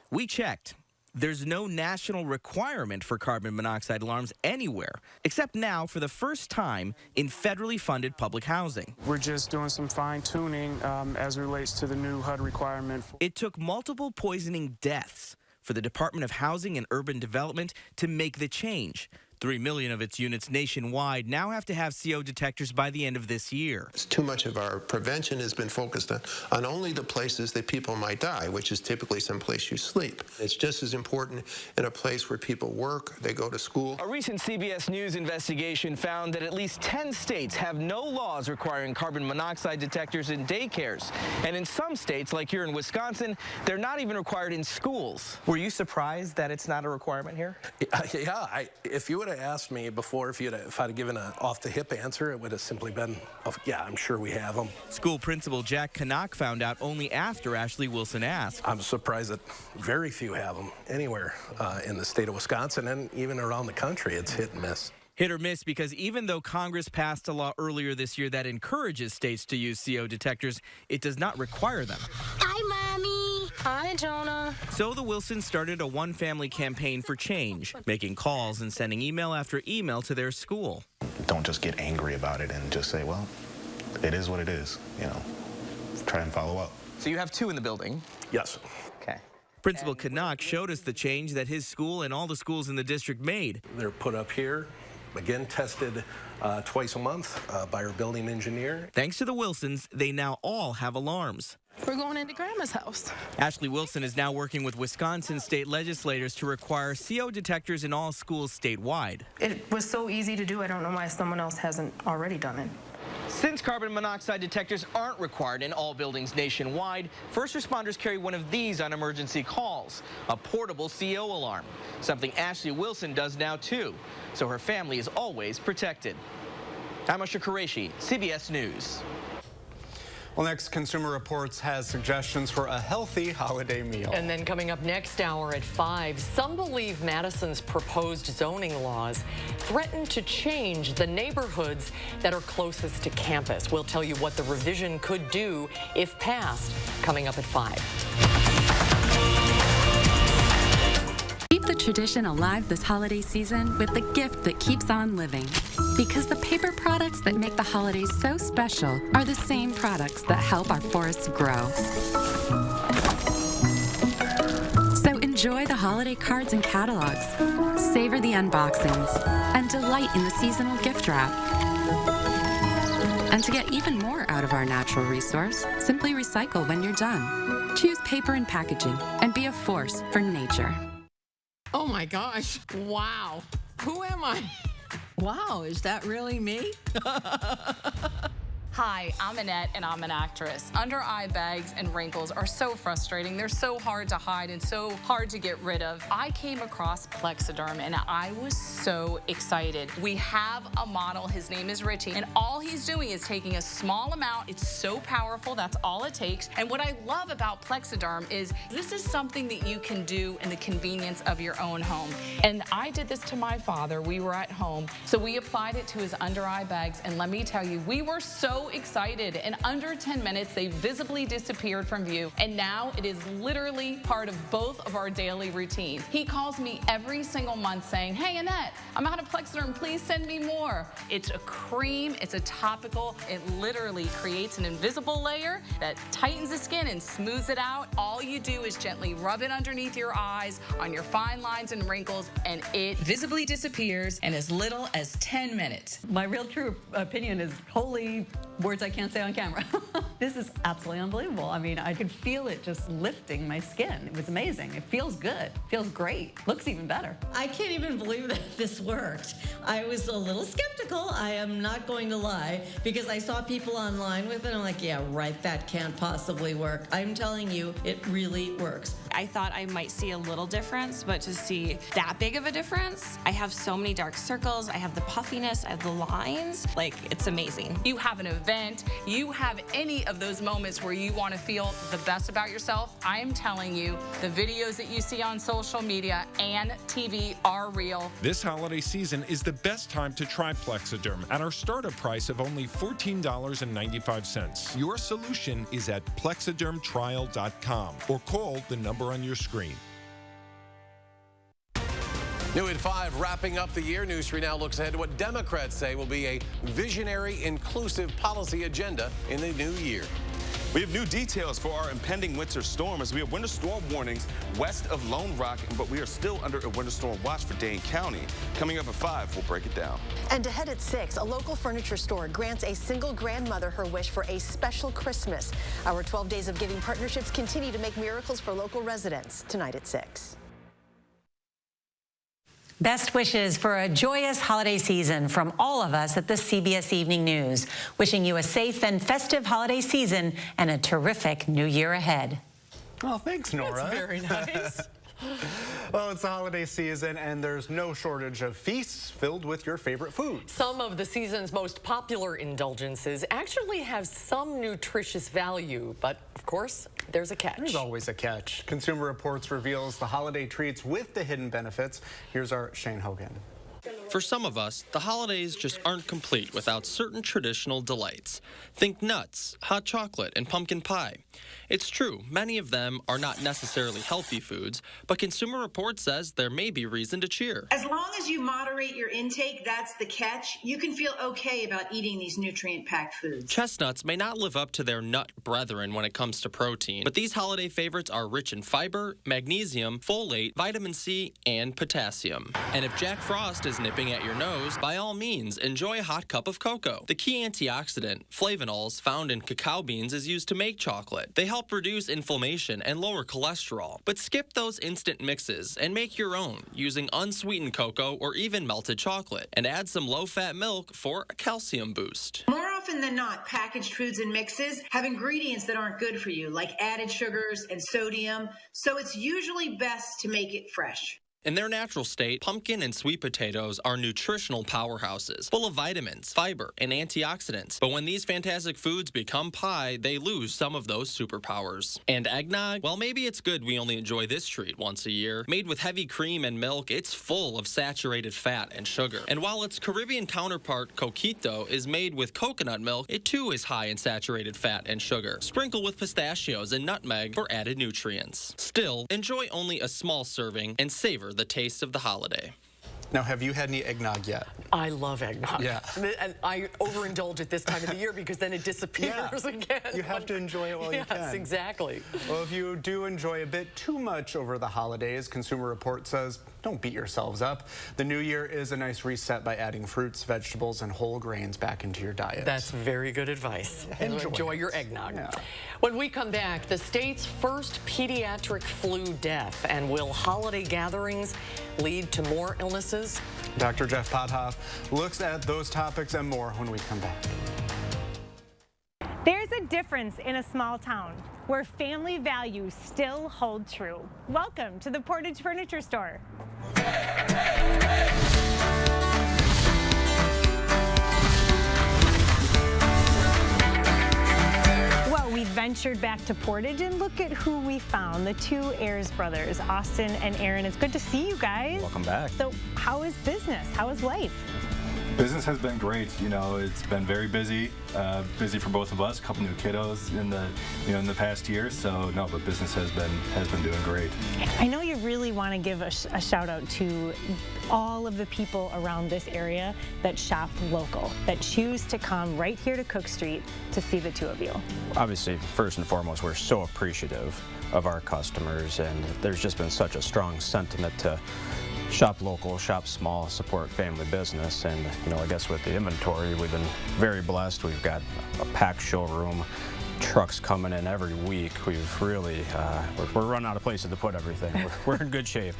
We checked. There's no national requirement for carbon monoxide alarms anywhere, except now for the first time in federally funded public housing. We're just doing some fine-tuning as it relates to the new HUD requirement. It took multiple poisoning deaths for the Department of Housing and Urban Development to make the change. 3 million of its units nationwide now have to have CO detectors by the end of this year. Too much of our prevention has been focused on only the places that people might die, which is typically someplace you sleep. It's just as important in a place where people work, they go to school. A recent CBS News investigation found that at least 10 states have no laws requiring carbon monoxide detectors in daycares. And in some states, like here in Wisconsin, they're not even required in schools. Were you surprised that it's not a requirement here? Yeah, if you would have asked me before, if I'd have given an off-the-hip answer, it would have simply been, yeah, I'm sure we have them. School principal Jack Canuck found out only after Ashley Wilson asked. I'm surprised that very few have them anywhere in the state of Wisconsin, and even around the country. It's hit and miss. Hit or miss, because even though Congress passed a law earlier this year that encourages states to use CO detectors, it does not require them. Hi, Mommy. Hi, Jonah. So the Wilsons started a one-family campaign for change, making calls and sending email after email to their school. Don't just get angry about it and just say, well, it is what it is, try and follow up. So you have 2 in the building? Yes. Okay. Principal Canuck showed us the change that his school and all the schools in the district made. They're put up here, again tested twice a month by our building engineer. Thanks to the Wilsons, they now all have alarms. We're going into Grandma's house. Ashley Wilson is now working with Wisconsin state legislators to require CO detectors in all schools statewide. It was so easy to do, I don't know why someone else hasn't already done it. Since carbon monoxide detectors aren't required in all buildings nationwide, first responders carry one of these on emergency calls, a portable CO alarm, something Ashley Wilson does now too, so her family is always protected. I'm Ashar Qureshi, CBS News. Well, next, Consumer Reports has suggestions for a healthy holiday meal. And then coming up next hour at 5, some believe Madison's proposed zoning laws threaten to change the neighborhoods that are closest to campus. We'll tell you what the revision could do if passed, coming up at 5. Keep the tradition alive this holiday season with the gift that keeps on living. Because the paper products that make the holidays so special are the same products that help our forests grow. So enjoy the holiday cards and catalogs, savor the unboxings, and delight in the seasonal gift wrap. And to get even more out of our natural resource, simply recycle when you're done. Choose paper and packaging and be a force for nature. Oh my gosh. Wow. Who am I? Wow, is that really me? Hi, I'm Annette, and I'm an actress. Under-eye bags and wrinkles are so frustrating. They're so hard to hide and so hard to get rid of. I came across Plexiderm, and I was so excited. We have a model. His name is Richie, and all he's doing is taking a small amount. It's so powerful. That's all it takes. And what I love about Plexiderm is this is something that you can do in the convenience of your own home. And I did this to my father. We were at home, so we applied it to his under-eye bags, and let me tell you, we were so excited. In under 10 minutes, they visibly disappeared from view, and now it is literally part of both of our daily routines. He calls me every single month saying, "Hey, Annette, I'm out of Plexiderm. Please send me more." It's a cream. It's a topical. It literally creates an invisible layer that tightens the skin and smooths it out. All you do is gently rub it underneath your eyes, on your fine lines and wrinkles, and it visibly disappears in as little as 10 minutes. My real true opinion is holy words I can't say on camera. This is absolutely unbelievable. I mean, I could feel it just lifting my skin. It was amazing. It feels good. Feels great. Looks even better. I can't even believe that this worked. I was a little skeptical, I am not going to lie, because I saw people online with it, and I'm like, yeah, right, that can't possibly work. I'm telling you, it really works. I thought I might see a little difference, but to see that big of a difference, I have so many dark circles, I have the puffiness, I have the lines, like, it's amazing. You have an event, you have any of those moments where you want to feel the best about yourself, I am telling you, the videos that you see on social media and TV are real. This holiday season is the best time to try Plexiderm at our startup price of only $14.95. Your solution is at plexidermtrial.com or call the number on your screen. New at 5, wrapping up the year. News 3 now looks ahead to what Democrats say will be a visionary, inclusive policy agenda in the new year. We have new details for our impending winter storm as we have winter storm warnings west of Lone Rock, but we are still under a winter storm watch for Dane County. Coming up at 5, we'll break it down. And ahead at 6, a local furniture store grants a single grandmother her wish for a special Christmas. Our 12 Days of Giving partnerships continue to make miracles for local residents. Tonight at 6. Best wishes for a joyous holiday season from all of us at the CBS Evening News. Wishing you a safe and festive holiday season and a terrific new year ahead. Oh, thanks, Nora. That's very nice. Well, it's the holiday season, and there's no shortage of feasts filled with your favorite foods. Some of the season's most popular indulgences actually have some nutritious value, but of course, there's a catch. There's always a catch. Consumer Reports reveals the holiday treats with the hidden benefits. Here's our Shane Hogan. For some of us, the holidays just aren't complete without certain traditional delights. Think nuts, hot chocolate, and pumpkin pie. It's true, many of them are not necessarily healthy foods, but Consumer Reports says there may be reason to cheer. As long as you moderate your intake, that's the catch. You can feel okay about eating these nutrient-packed foods. Chestnuts may not live up to their nut brethren when it comes to protein, but these holiday favorites are rich in fiber, magnesium, folate, vitamin C, and potassium. And if Jack Frost is nipping at your nose, by all means, enjoy a hot cup of cocoa. The key antioxidant, flavonols, found in cacao beans is used to make chocolate. They help reduce inflammation and lower cholesterol. But skip those instant mixes and make your own using unsweetened cocoa or even melted chocolate. And add some low-fat milk for a calcium boost. More often than not, packaged foods and mixes have ingredients that aren't good for you, like added sugars and sodium, so it's usually best to make it fresh. In their natural state, pumpkin and sweet potatoes are nutritional powerhouses, full of vitamins, fiber, and antioxidants. But when these fantastic foods become pie, they lose some of those superpowers. And eggnog? Well, maybe it's good we only enjoy this treat once a year. Made with heavy cream and milk, it's full of saturated fat and sugar. And while its Caribbean counterpart, coquito, is made with coconut milk, it too is high in saturated fat and sugar. Sprinkle with pistachios and nutmeg for added nutrients. Still, enjoy only a small serving and savor savor the taste of the holiday. Now, have you had any eggnog yet? I love eggnog. Yeah. And I overindulge at this time of the year because then it disappears again. You have to enjoy it while you can. Yes, exactly. Well, if you do enjoy a bit too much over the holidays, Consumer Report says, don't beat yourselves up. The new year is a nice reset by adding fruits, vegetables, and whole grains back into your diet. That's very good advice. Enjoy your eggnog. Yeah. When we come back, the state's first pediatric flu death, and will holiday gatherings lead to more illnesses? Dr. Jeff Pothoff looks at those topics and more when we come back. There's a difference in a small town where family values still hold true. Welcome to the Portage Furniture Store. Well, we ventured back to Portage and look at who we found, the two Ayers brothers, Austin and Aaron. It's good to see you guys. Welcome back. So how is business? How is life? Business has been great. You know, it's been very busy for both of us. A couple new kiddos in the past year. So no, but business has been doing great. I know you really want to give a shout out to all of the people around this area that shop local, that choose to come right here to Cook Street to see the two of you. Obviously, first and foremost, we're so appreciative of our customers, and there's just been such a strong sentiment to shop local, shop small, support family business. And I guess with the inventory, we've been very blessed. We've got a packed showroom, trucks coming in every week. We've really, we're running out of places to put everything. We're in good shape.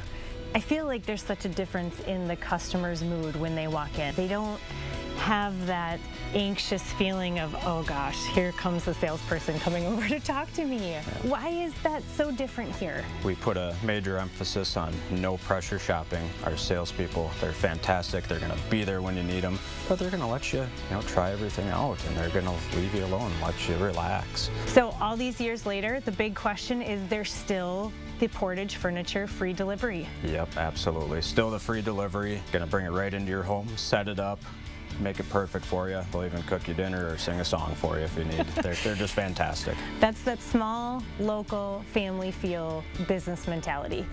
I feel like there's such a difference in the customer's mood when they walk in. They don't have that anxious feeling of, oh gosh, here comes the salesperson coming over to talk to me. Why is that so different here? We put a major emphasis on no pressure shopping. Our salespeople, they're fantastic. They're going to be there when you need them, but they're going to let you, try everything out, and they're going to leave you alone, let you relax. So all these years later, the big question is, there still the Portage Furniture free delivery? Yep, absolutely. Still the free delivery. Going to bring it right into your home, set it up, make it perfect for you. They'll even cook you dinner or sing a song for you if you need. They're just fantastic. That's that small, local, family feel business mentality.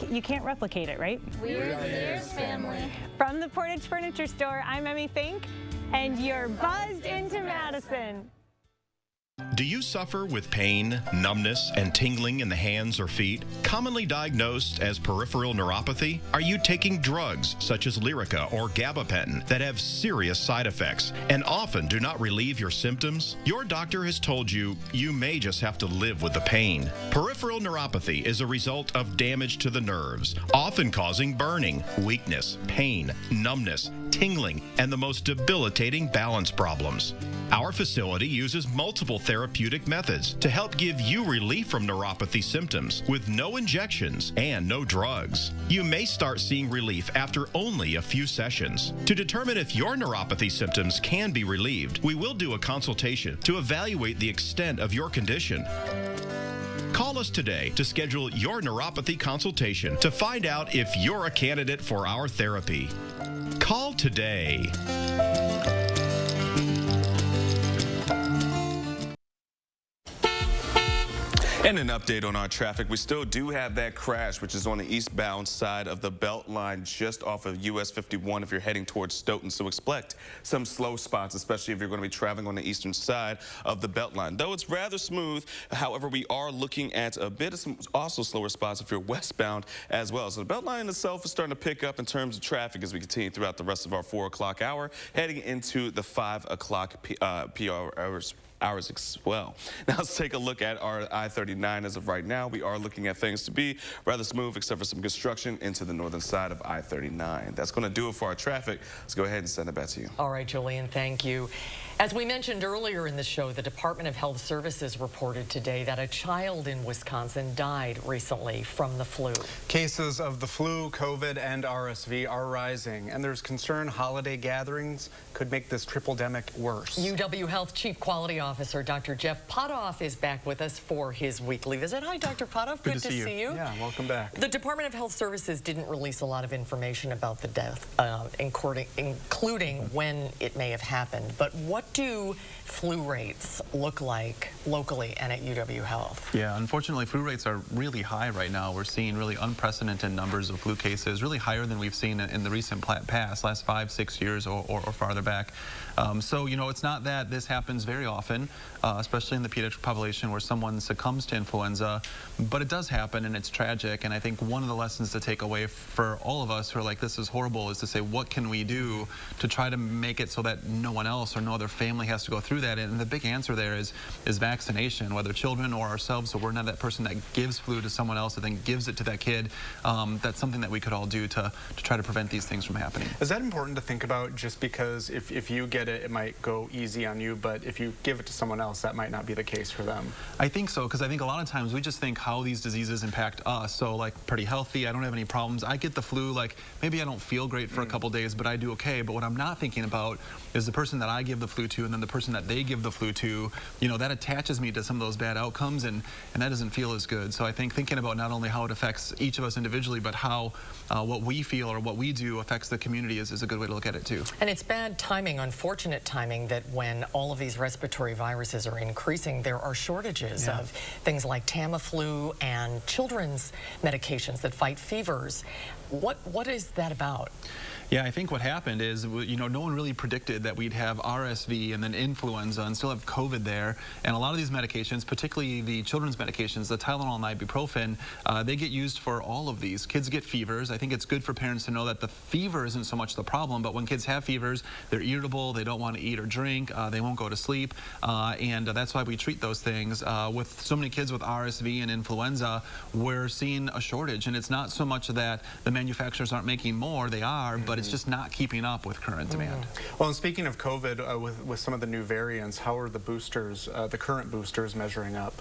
You can't replicate it, right? We're the Ayers family. From the Portage Furniture Store, I'm Emmy Fink, and you're buzzed into Madison. Do you suffer with pain, numbness, and tingling in the hands or feet, commonly diagnosed as peripheral neuropathy? Are you taking drugs such as Lyrica or gabapentin that have serious side effects and often do not relieve your symptoms? Your doctor has told you you may just have to live with the pain. Peripheral neuropathy is a result of damage to the nerves, often causing burning, weakness, pain, numbness, tingling, and the most debilitating balance problems. Our facility uses multiple therapeutic methods to help give you relief from neuropathy symptoms with no injections and no drugs. You may start seeing relief after only a few sessions. To determine if your neuropathy symptoms can be relieved, we will do a consultation to evaluate the extent of your condition. Call us today to schedule your neuropathy consultation to find out if you're a candidate for our therapy. Call today. And an update on our traffic. We still do have that crash, which is on the eastbound side of the belt line just off of US 51 if you're heading towards Stoughton. So expect some slow spots, especially if you're going to be traveling on the eastern side of the belt line. Though it's rather smooth, however, we are looking at a bit of some also slower spots if you're westbound as well. So the belt line itself is starting to pick up in terms of traffic as we continue throughout the rest of our 4 o'clock hour, heading into the 5 o'clock hours as well. Now let's take a look at our I-39 as of right now. We are looking at things to be rather smooth except for some construction into the northern side of I-39. That's going to do it for our traffic. Let's go ahead and send it back to you. All right, Julian, thank you. As we mentioned earlier in the show, the Department of Health Services reported today that a child in Wisconsin died recently from the flu. Cases of the flu, COVID, and RSV are rising, and there's concern holiday gatherings could make this triple-demic worse. UW Health Chief Quality Officer Dr. Jeff Pothoff is back with us for his weekly visit. Hi, Dr. Potoff. Good to see you. Yeah, welcome back. The Department of Health Services didn't release a lot of information about the death, including when it may have happened. But what do flu rates look like locally and at UW Health? Yeah, unfortunately, flu rates are really high right now. We're seeing really unprecedented numbers of flu cases, really higher than we've seen in the recent past, last 5-6 years or farther back. So, you know, it's not that this happens very often, especially in the pediatric population where someone succumbs to influenza, but it does happen and it's tragic. And I think one of the lessons to take away for all of us who are like, this is horrible, is to say, what can we do to try to make it so that no one else or no other family has to go through that? And the big answer there is vaccination, whether children or ourselves, so we're not that person that gives flu to someone else and then gives it to that kid. That's something that we could all do to try to prevent these things from happening. Is that important to think about, just because if you get it, it might go easy on you, but if you give it to someone else, that might not be the case for them? I think so, because I think a lot of times we just think how these diseases impact us. So like, pretty healthy, I don't have any problems. I get the flu, like maybe I don't feel great for a couple days, but I do okay. But what I'm not thinking about is the person that I give the flu to and then the person that they give the flu to. You know, that attaches me to some of those bad outcomes, and that doesn't feel as good. So I think thinking about not only how it affects each of us individually, but how what we feel or what we do affects the community is a good way to look at it too. And it's bad timing, unfortunate timing, that when all of these respiratory viruses are increasing, there are shortages of things like Tamiflu and children's medications that fight fevers. What is that about? Yeah, I think what happened is, you know, no one really predicted that we'd have RSV and then influenza and still have COVID there. And a lot of these medications, particularly the children's medications, the Tylenol and ibuprofen, they get used for all of these. Kids get fevers. I think it's good for parents to know that the fever isn't so much the problem, but when kids have fevers, they're irritable, they don't want to eat or drink, they won't go to sleep, and that's why we treat those things. With so many kids with RSV and influenza, we're seeing a shortage, and it's not so much that the manufacturers aren't making more, they are, but it's just not keeping up with current demand. Well, and speaking of COVID, with some of the new variants, how are the boosters, the current boosters, measuring up?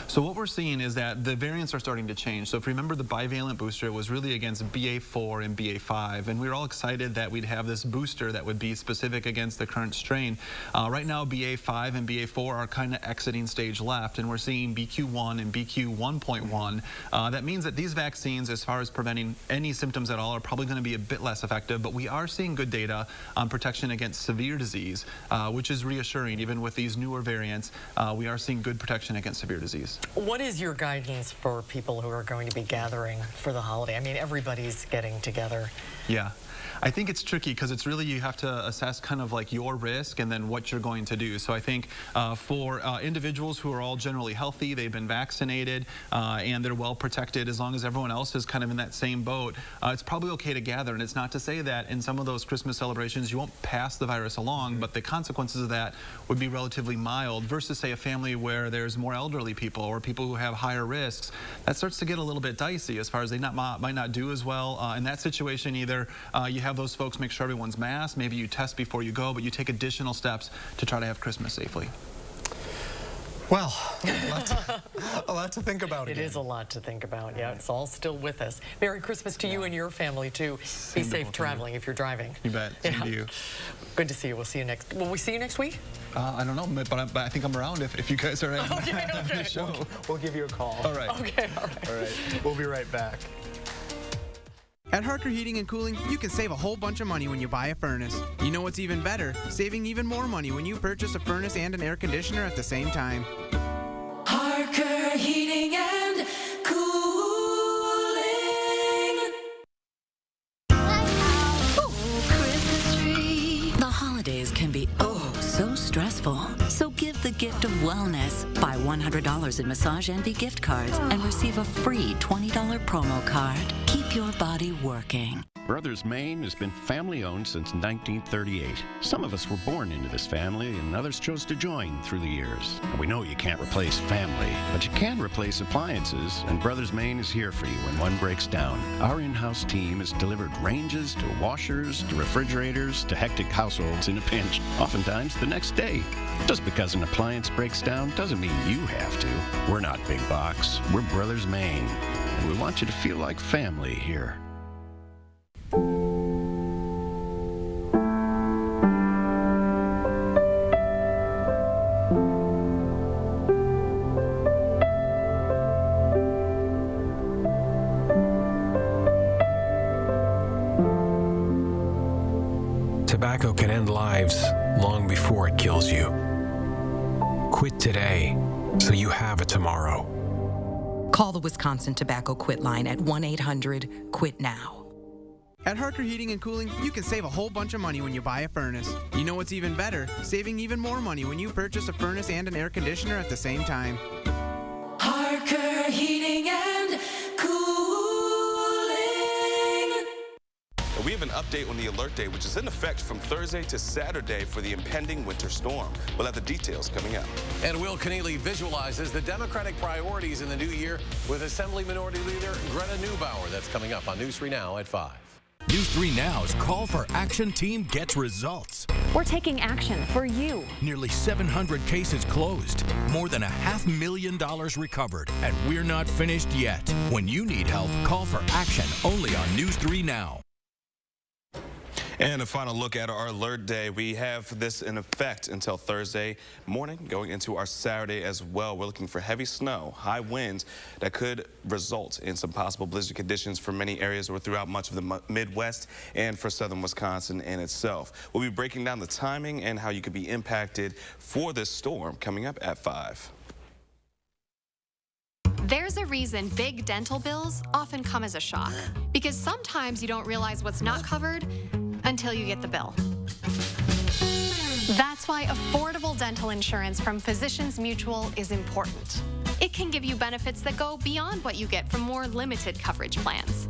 So what we're seeing is that the variants are starting to change. So if you remember, the bivalent booster was really against BA4 and BA5, and we were all excited that we'd have this booster that would be specific against the current strain. Right now, BA5 and BA4 are kind of exiting stage left, and we're seeing BQ1 and BQ1.1. That means that these vaccines, as far as preventing any symptoms at all, are probably going to be a bit less effective, but we are seeing good data on protection against severe disease, which is reassuring. Even with these newer variants, we are seeing good protection against severe disease. What is your guidance for people who are going to be gathering for the holiday? I mean, everybody's getting together. Yeah. I think it's tricky because it's really, you have to assess kind of like your risk and then what you're going to do. So I think for individuals who are all generally healthy, they've been vaccinated, and they're well protected, as long as everyone else is kind of in that same boat, it's probably okay to gather. And it's not to say that in some of those Christmas celebrations you won't pass the virus along, but the consequences of that would be relatively mild, versus say a family where there's more elderly people or people who have higher risks. That starts to get a little bit dicey as far as they might not do as well. In that situation, either you have those folks make sure everyone's masked, maybe you test before you go, but you take additional steps to try to have Christmas safely. Well, a lot to think about. It is a lot to think about. Yeah, it's all still with us. Merry Christmas to you and your family too. Be safe traveling if you're driving. You bet. Same to you. Good to see you. We'll see you next. Will we see you next week? I don't know, but I think I'm around if you guys are having a show. We'll give you a call. All right. Okay. All right. All right. We'll be right back. At Harker Heating and Cooling, you can save a whole bunch of money when you buy a furnace. You know what's even better? Saving even more money when you purchase a furnace and an air conditioner at the same time. Harker Heating and Cooling. Christmas tree. The holidays can be so stressful. So give the gift of wellness. Buy $100 in Massage Envy gift cards and receive a free $20 promo card. Keep your body working. Brothers Maine has been family-owned since 1938. Some of us were born into this family, and others chose to join through the years. And we know you can't replace family, but you can replace appliances, and Brothers Maine is here for you when one breaks down. Our in-house team has delivered ranges to washers to refrigerators to hectic households in a pinch, oftentimes the next day. Just because an appliance breaks down doesn't mean you have to. We're not big box. We're Brothers Maine, and we want you to feel like family here. tobacco can end lives long before it kills you. Quit today so you have a tomorrow. Call the Wisconsin Tobacco Quit line at 1-800-QUIT-NOW. At Harker Heating and Cooling, you can save a whole bunch of money when you buy a furnace. You know what's even better? Saving even more money when you purchase a furnace and an air conditioner at the same time. Harker Heating and Cooling. We have an update on the alert day, which is in effect from Thursday to Saturday for the impending winter storm. We'll have the details coming up. And Will Keneally visualizes the Democratic priorities in the new year with Assembly Minority Leader Greta Neubauer. That's coming up on News 3 Now at 5. News 3 Now's Call for Action team gets results. We're taking action for you. Nearly 700 cases closed, more than $500,000 recovered, and we're not finished yet. When you need help, call for action only on News 3 Now. And a final look at our alert day. We have this in effect until Thursday morning, going into our Saturday as well. We're looking for heavy snow, high winds that could result in some possible blizzard conditions for many areas or throughout much of the Midwest and for southern Wisconsin in itself. We'll be breaking down the timing and how you could be impacted for this storm coming up at 5. There's a reason big dental bills often come as a shock, because sometimes you don't realize what's not covered until you get the bill. That's why affordable dental insurance from Physicians Mutual is important. It can give you benefits that go beyond what you get from more limited coverage plans.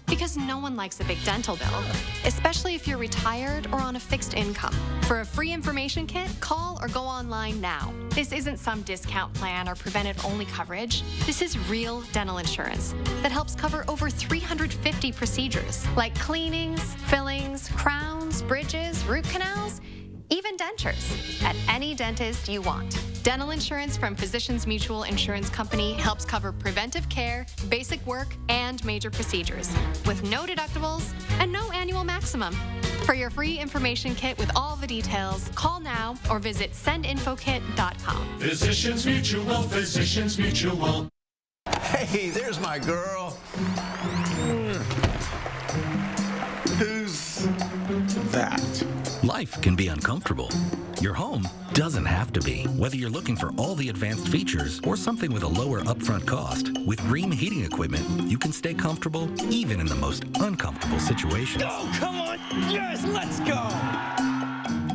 Because no one likes a big dental bill, especially if you're retired or on a fixed income. For a free information kit, call or go online now. This isn't some discount plan or preventive-only coverage. This is real dental insurance that helps cover over 350 procedures, like cleanings, fillings, crowns, bridges, root canals, even dentures, at any dentist you want. Dental insurance from Physicians Mutual Insurance Company helps cover preventive care, basic work, and major procedures, with no deductibles and no annual maximum. For your free information kit with all the details, call now or visit sendinfokit.com. Physicians Mutual, Physicians Mutual. Hey, there's my girl. Who's that? Life can be uncomfortable. Your home doesn't have to be. Whether you're looking for all the advanced features or something with a lower upfront cost, with Rheem heating equipment, you can stay comfortable even in the most uncomfortable situations. Oh, come on. Yes, let's go.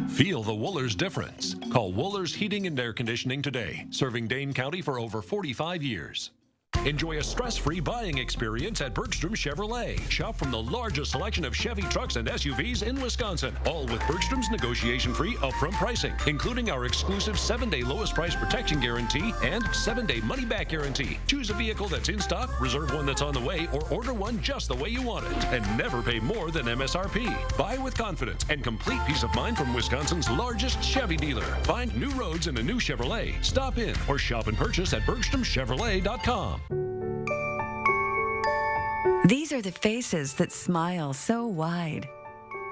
Feel the Wohlers difference. Call Wohlers Heating and Air Conditioning today, serving Dane County for over 45 years. Enjoy a stress-free buying experience at Bergstrom Chevrolet. Shop from the largest selection of Chevy trucks and SUVs in Wisconsin, all with Bergstrom's negotiation-free upfront pricing, including our exclusive 7-day lowest price protection guarantee and 7-day money-back guarantee. Choose a vehicle that's in stock, reserve one that's on the way, or order one just the way you want it, and never pay more than MSRP. Buy with confidence and complete peace of mind from Wisconsin's largest Chevy dealer. Find new roads in a new Chevrolet. Stop in or shop and purchase at BergstromChevrolet.com. These are the faces that smile so wide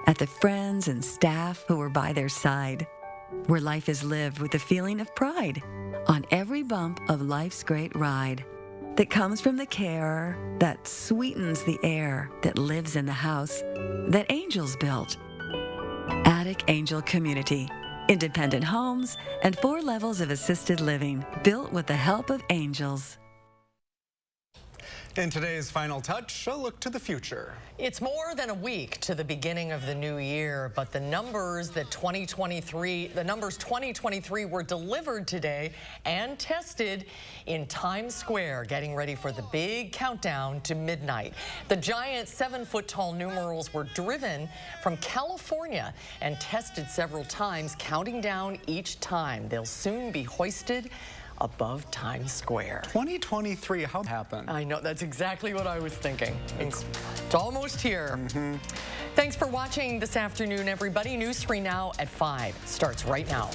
at the friends and staff who are by their side, where life is lived with a feeling of pride on every bump of life's great ride that comes from the care that sweetens the air that lives in the house that angels built. Attic Angel Community, independent homes and 4 levels of assisted living built with the help of angels. In today's Final Touch, a look to the future. It's more than a week to the beginning of the new year, but the numbers 2023 were delivered today and tested in Times Square, getting ready for the big countdown to midnight. The giant 7-foot-tall numerals were driven from California and tested several times, counting down each time. They'll soon be hoisted above Times Square. 2023, how happened? I know, that's exactly what I was thinking. It's almost here. Thanks for watching this afternoon, everybody. News 3 Now at 5 starts right now.